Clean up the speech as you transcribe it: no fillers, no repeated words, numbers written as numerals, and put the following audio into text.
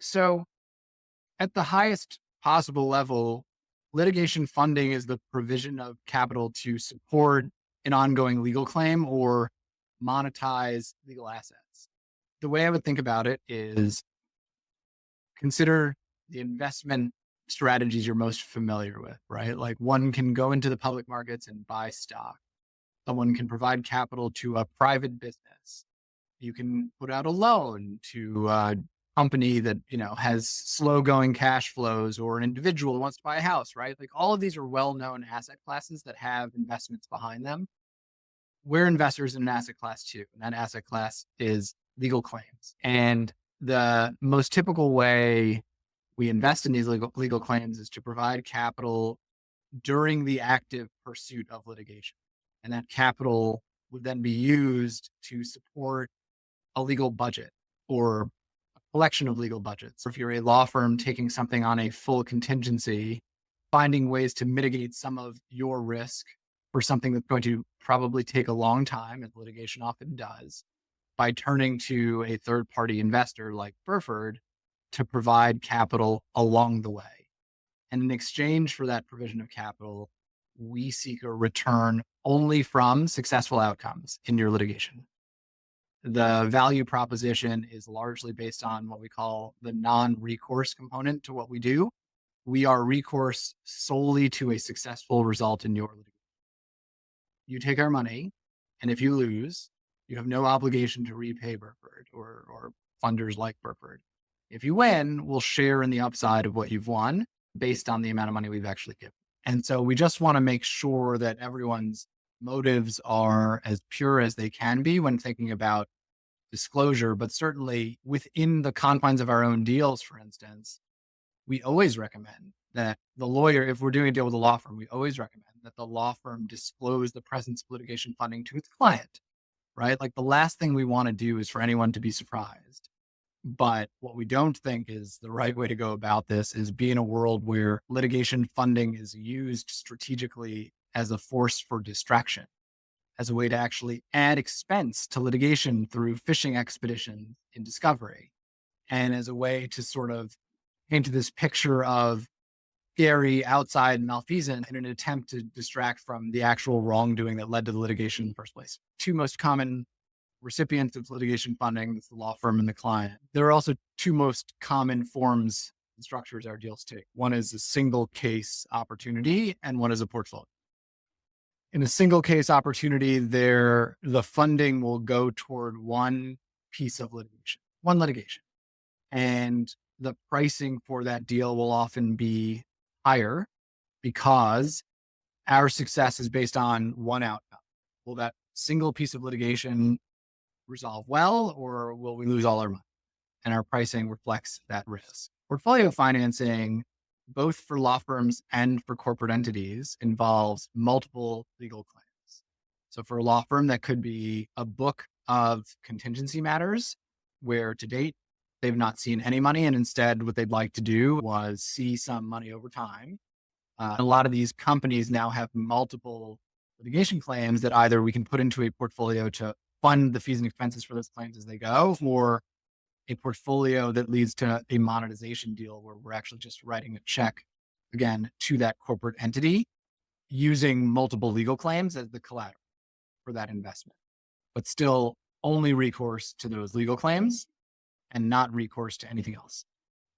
So, at the highest possible level, litigation funding is the provision of capital to support an ongoing legal claim or monetize legal assets. The way I would think about it is consider the investment strategies you're most familiar with, right? Like one can go into the public markets and buy stock. Someone can provide capital to a private business. You can put out a loan to a company that, has slow going cash flows, or an individual who wants to buy a house, right? Like all of these are well-known asset classes that have investments behind them. We're investors in an asset class too. And that asset class is legal claims. And the most typical way we invest in these legal claims is to provide capital during the active pursuit of litigation. And that capital would then be used to support a legal budget or a collection of legal budgets. Or if you're a law firm taking something on a full contingency, finding ways to mitigate some of your risk for something that's going to probably take a long time, as litigation often does, by turning to a third party investor like Burford to provide capital along the way. And in exchange for that provision of capital, we seek a return only from successful outcomes in your litigation. The value proposition is largely based on what we call the non-recourse component to what we do. We are recourse solely to a successful result in your litigation. You take our money, and if you lose, you have no obligation to repay Burford or funders like Burford. If you win, we'll share in the upside of what you've won based on the amount of money we've actually given. And so we just want to make sure that everyone's motives are as pure as they can be when thinking about disclosure, but certainly within the confines of our own deals, for instance, we always recommend that the lawyer, if we're doing a deal with a law firm, we always recommend that the law firm disclose the presence of litigation funding to its client, right? Like the last thing we want to do is for anyone to be surprised. But what we don't think is the right way to go about this is be in a world where litigation funding is used strategically as a force for distraction, as a way to actually add expense to litigation through fishing expeditions in discovery, and as a way to sort of paint this picture of scary outside malfeasance in an attempt to distract from the actual wrongdoing that led to the litigation in the first place. Two most common recipients of litigation funding, that's the law firm and the client. There are also two most common forms and structures our deals take. One is a single case opportunity, and one is a portfolio. In a single case opportunity, the funding will go toward one piece of litigation, one litigation. And the pricing for that deal will often be higher because our success is based on one outcome. Will that single piece of litigation resolve well, or will we lose all our money? And our pricing reflects that risk. Portfolio financing, both for law firms and for corporate entities, involves multiple legal claims. So for a law firm, that could be a book of contingency matters where to date, they've not seen any money. And instead, what they'd like to do was see some money over time. A lot of these companies now have multiple litigation claims that either we can put into a portfolio to fund the fees and expenses for those claims as they go, or a portfolio that leads to a monetization deal where we're actually just writing a check, again, to that corporate entity using multiple legal claims as the collateral for that investment, but still only recourse to those legal claims and not recourse to anything else.